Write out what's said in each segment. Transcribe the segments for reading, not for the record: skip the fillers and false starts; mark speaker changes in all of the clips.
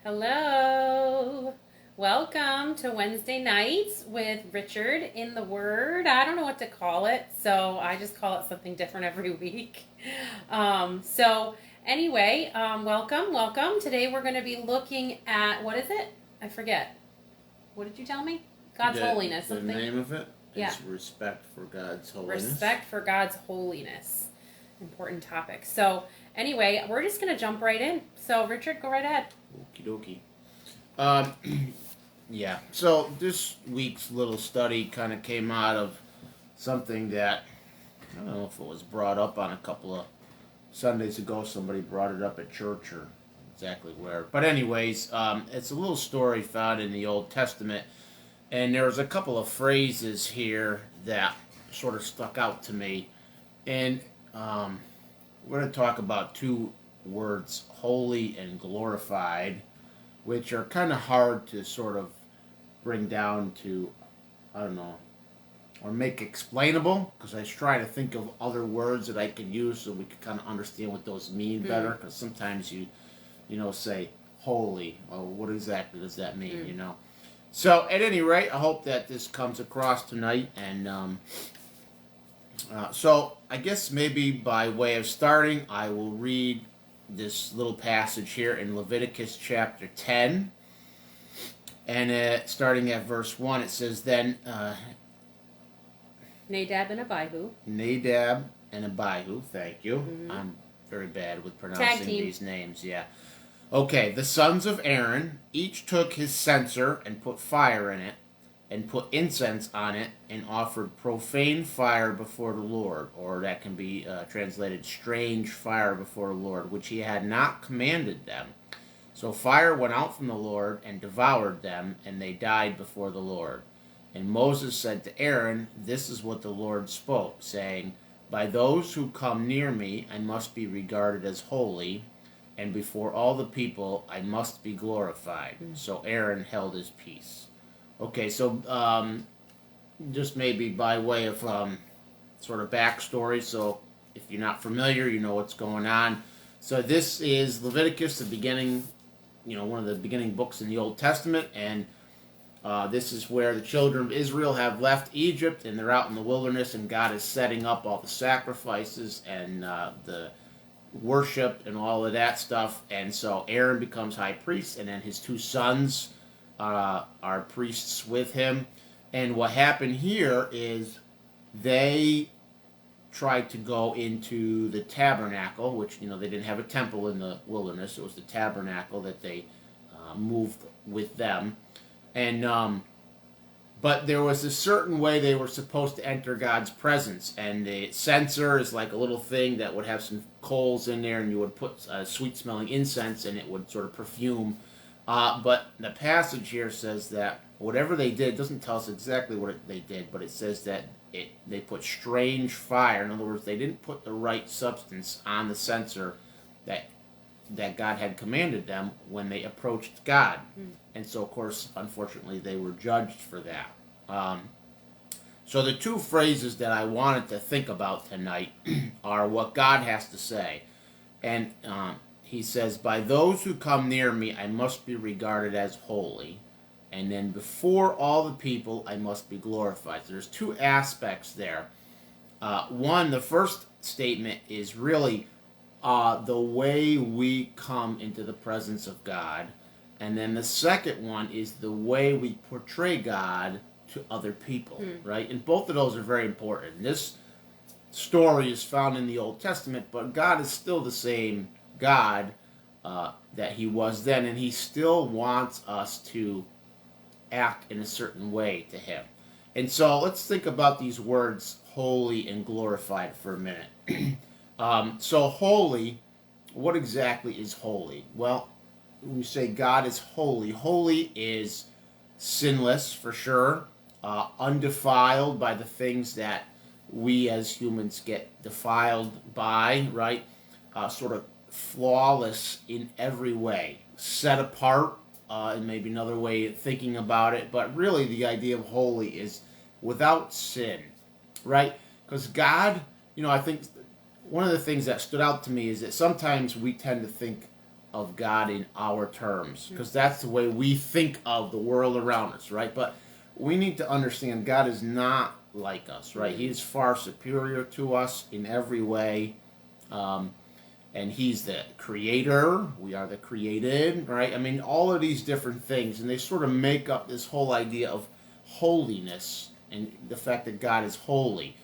Speaker 1: Hello. Welcome to Wednesday nights with Richard in the Word. I don't know what to call it, so I just call it something different every week. Welcome. Today we're going to be looking at, what is it? I forget. What did you tell me? God's holiness.
Speaker 2: The name of it
Speaker 1: Yeah.
Speaker 2: is Respect for God's Holiness.
Speaker 1: Respect for God's holiness. Important topic. So anyway, we're just going to jump right in. So Richard, go right ahead.
Speaker 2: Okie dokie. Yeah, so this week's little study kind of came out of something that, I don't know if it was brought up on a couple of Sundays ago. Somebody brought it up at church or exactly where. But anyways, it's a little story found in the Old Testament. And there's a couple of phrases here that sort of stuck out to me. And we're going to talk about two words, holy and glorified, which are kind of hard to sort of bring down to, I don't know, or make explainable, because I try to think of other words that I can use so we can kind of understand what those mean better, because sometimes you say holy, or what exactly does that mean, So, at any rate, I hope that this comes across tonight, and so I guess maybe by way of starting, I will read this little passage here in Leviticus chapter 10, and starting at verse 1, it says, Then
Speaker 1: Nadab and Abihu.
Speaker 2: Nadab and Abihu, thank you.
Speaker 1: Mm-hmm.
Speaker 2: I'm very bad with pronouncing
Speaker 1: Tag team.
Speaker 2: these names, yeah. Okay, the sons of Aaron each took his censer and put fire in it, and put incense on it, and offered profane fire before the Lord, or that can be translated strange fire before the Lord, which he had not commanded them. So fire went out from the Lord and devoured them, and they died before the Lord. And Moses said to Aaron, This is what the Lord spoke, saying, By those who come near me I must be regarded as holy, and before all the people I must be glorified. So Aaron held his peace. Okay, so just maybe by way of sort of backstory, so if you're not familiar, you know what's going on. So this is Leviticus, the beginning, one of the beginning books in the Old Testament, and this is where the children of Israel have left Egypt, and they're out in the wilderness, and God is setting up all the sacrifices and the worship and all of that stuff, and so Aaron becomes high priest, and then his two sons are priests with him. And what happened here is they tried to go into the tabernacle, which, they didn't have a temple in the wilderness. It was the tabernacle that they moved with them. And but there was a certain way they were supposed to enter God's presence. And the censer is like a little thing that would have some coals in there, and you would put sweet-smelling incense, and it would sort of perfume. But the passage here says that whatever they did, it doesn't tell us exactly what they did, but it says that they put strange fire. In other words, they didn't put the right substance on the censer that God had commanded them when they approached God. And so, of course, unfortunately, they were judged for that. So the two phrases that I wanted to think about tonight are what God has to say. And he says, By those who come near me, I must be regarded as holy. And then before all the people, I must be glorified. So there's two aspects there. One, the first statement is really the way we come into the presence of God. And then the second one is the way we portray God to other people, right? And both of those are very important. This story is found in the Old Testament, but God is still the same God that he was then, and he still wants us to act in a certain way to him. And so let's think about these words, holy and glorified, for a minute. So holy, what exactly is holy? Well, when we say God is holy, holy is sinless for sure, undefiled by the things that we as humans get defiled by, right? Sort of flawless in every way, set apart, and maybe another way of thinking about it, but really the idea of holy is without sin, right? Because God, I think one of the things that stood out to me is that sometimes we tend to think of God in our terms, because that's the way we think of the world around us, right? But we need to understand God is not like us, right? He is far superior to us in every way. And he's the creator, we are the created, right? I mean, all of these different things, and they sort of make up this whole idea of holiness and the fact that God is holy.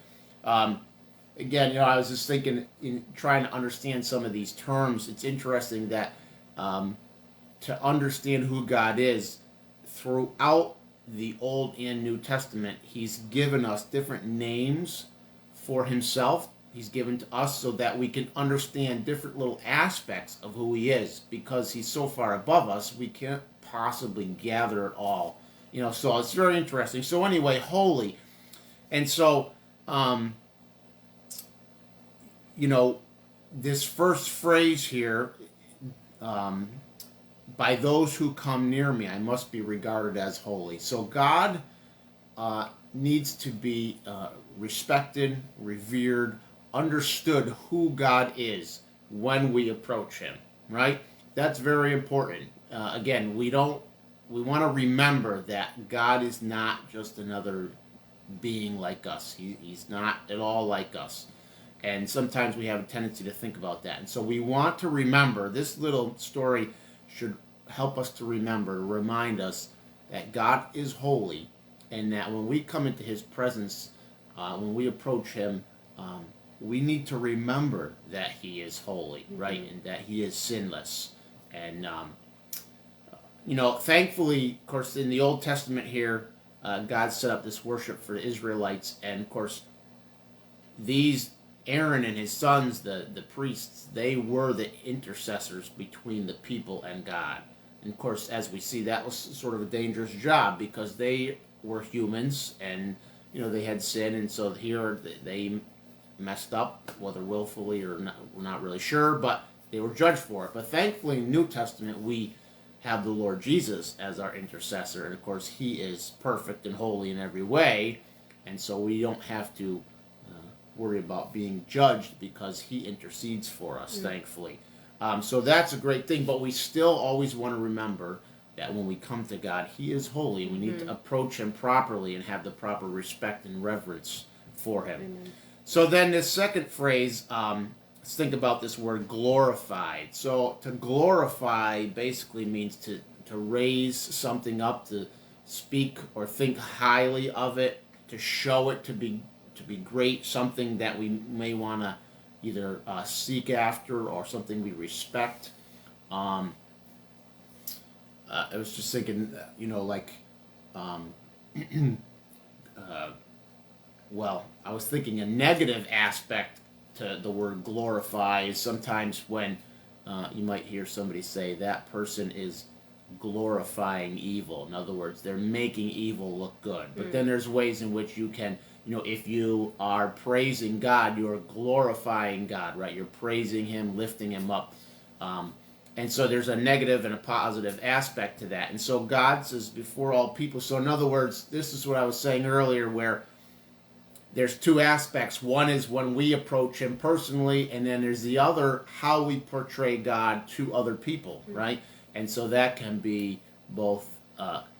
Speaker 2: Again, I was just thinking, in trying to understand some of these terms, it's interesting that to understand who God is, throughout the Old and New Testament, he's given us different names for himself. He's given to us so that we can understand different little aspects of who he is, because he's so far above us, we can't possibly gather it all. So it's very interesting. So anyway, holy. And so, this first phrase here, by those who come near me, I must be regarded as holy. So God needs to be respected, revered, understood who God is when we approach him, right? That's very important. Again, we want to remember that God is not just another being like us. He's not at all like us. And sometimes we have a tendency to think about that. And so we want to remember, this little story should help us to remember, to remind us that God is holy, and that when we come into his presence, when we approach him, we need to remember that he is holy, right? And that he is sinless. And, thankfully, of course, in the Old Testament here, God set up this worship for the Israelites. And, of course, Aaron and his sons, the priests, they were the intercessors between the people and God. And, of course, as we see, that was sort of a dangerous job, because they were humans and, they had sin. And so here they messed up, whether willfully or not, we're not really sure, but they were judged for it. But thankfully, in the New Testament, we have the Lord Jesus as our intercessor, and of course he is perfect and holy in every way, and so we don't have to worry about being judged, because he intercedes for us, thankfully. So that's a great thing, but we still always want to remember that when we come to God, he is holy. We need to approach him properly and have the proper respect and reverence for him.
Speaker 1: Amen.
Speaker 2: So then this second phrase, let's think about this word glorified. So to glorify basically means to raise something up, to speak or think highly of it, to show it to be great, something that we may want to either seek after, or something we respect. I was just thinking, well, I was thinking a negative aspect to the word glorify is sometimes when you might hear somebody say that person is glorifying evil. In other words, they're making evil look good. But then there's ways in which you can, if you are praising God, you're glorifying God, right? You're praising him, lifting him up. And so there's a negative and a positive aspect to that. And so God says, before all people. So in other words, this is what I was saying earlier, where there's two aspects. One is when we approach him personally, and then there's the other, how we portray God to other people, right? And so that can be both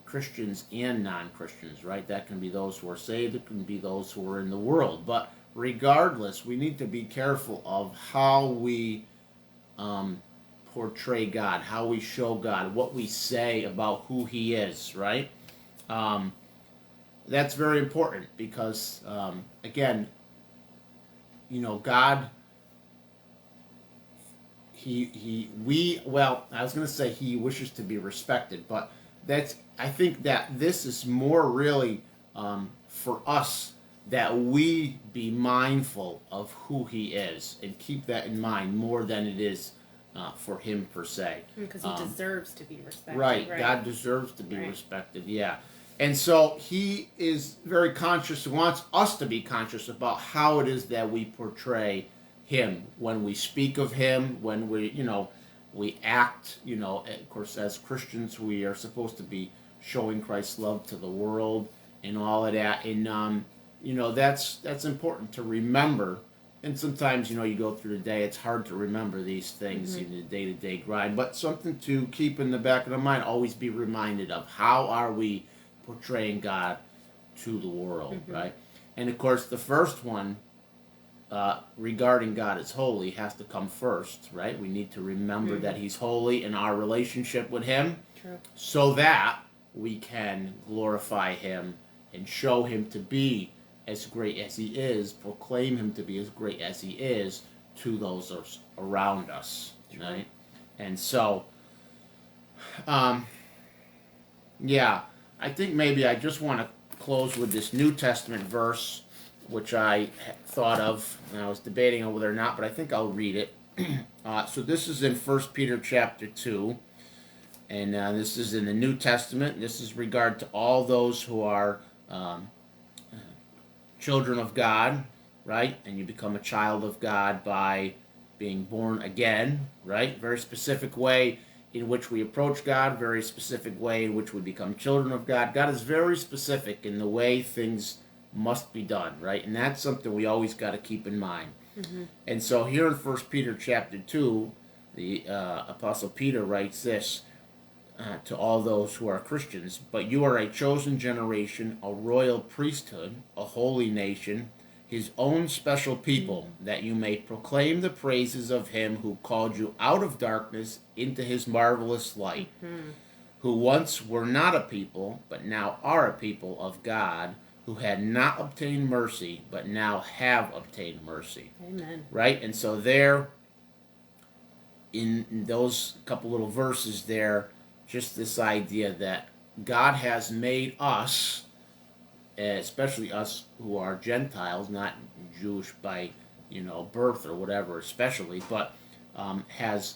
Speaker 2: Christians and non-Christians, right? That can be those who are saved, it can be those who are in the world. But regardless, we need to be careful of how we portray God, how we show God, what we say about who he is, right? That's very important, because, again, God, I was going to say he wishes to be respected, but I think that this is more really for us, that we be mindful of who he is and keep that in mind more than it is for him per se.
Speaker 1: Because he deserves to be respected.
Speaker 2: Right. God deserves to be respected, yeah. And so he is very conscious, wants us to be conscious about how it is that we portray him when we speak of him, when we act, of course, as Christians, we are supposed to be showing Christ's love to the world and all of that. And, that's important to remember And sometimes, you go through the day, it's hard to remember these things in the day-to-day grind, but something to keep in the back of the mind, always be reminded of how are we portraying God to the world, right? And of course, the first one regarding God is holy has to come first, right? We need to remember that He's holy in our relationship with Him.
Speaker 1: True.
Speaker 2: So that we can glorify Him and show Him to be as great as He is, proclaim Him to be as great as He is to those around us,
Speaker 1: True.
Speaker 2: right? And so, yeah, I think maybe I just want to close with this New Testament verse, which I thought of, and I was debating on whether or not, but I think I'll read it. So this is in 1 Peter chapter 2, and this is in the New Testament. This is regard to all those who are children of God, right? And you become a child of God by being born again, right? Very specific way in which we approach God, very specific way in which we become children of God. God is very specific in the way things must be done, right? And that's something we always got to keep in mind. And so here in 1 Peter chapter 2, the Apostle Peter writes this to all those who are Christians: "But you are a chosen generation, a royal priesthood, a holy nation, His own special people, that you may proclaim the praises of Him who called you out of darkness into His marvelous light, who once were not a people, but now are a people of God, who had not obtained mercy, but now have obtained mercy."
Speaker 1: Amen.
Speaker 2: Right? And so there, in those couple little verses there, just this idea that God has made us, especially us who are Gentiles, not Jewish by birth or whatever, especially, but has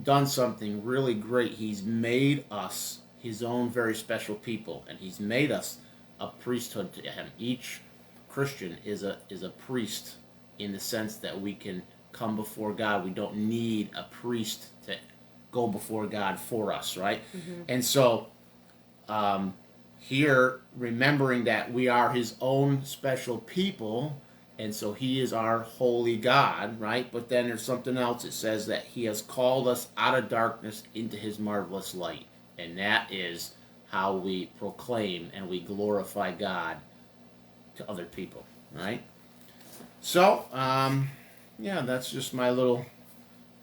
Speaker 2: done something really great. He's made us His own very special people, and He's made us a priesthood to Him. Each Christian is a priest in the sense that we can come before God. We don't need a priest to go before God for us, right? And so here, remembering that we are His own special people, and so He is our holy God, right? But then there's something else. It says that He has called us out of darkness into His marvelous light, and that is how we proclaim and we glorify God to other people, right? So, yeah, that's just my little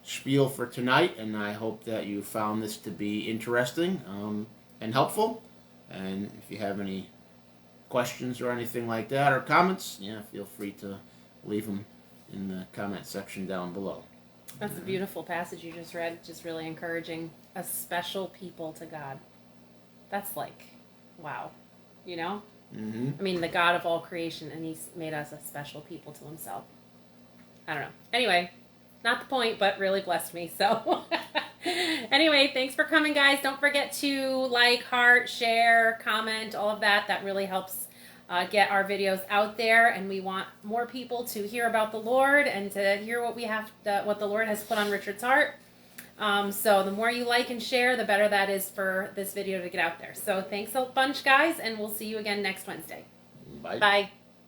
Speaker 2: spiel for tonight, and I hope that you found this to be interesting and helpful. And if you have any questions or anything like that, or comments, feel free to leave them in the comment section down below.
Speaker 1: That's a beautiful passage you just read. Just really encouraging. A special people to God. That's like, wow. I mean, the God of all creation, and He's made us a special people to Himself. I don't know. Anyway, not the point, but really blessed me. So, anyway, thanks for coming, guys. Don't forget to like, heart, share, comment, all of that. That really helps get our videos out there, and we want more people to hear about the Lord and to hear what the Lord has put on Richard's heart. So the more you like and share, the better that is for this video to get out there. So thanks a bunch, guys, and we'll see you again next Wednesday.
Speaker 2: Bye.
Speaker 1: Bye.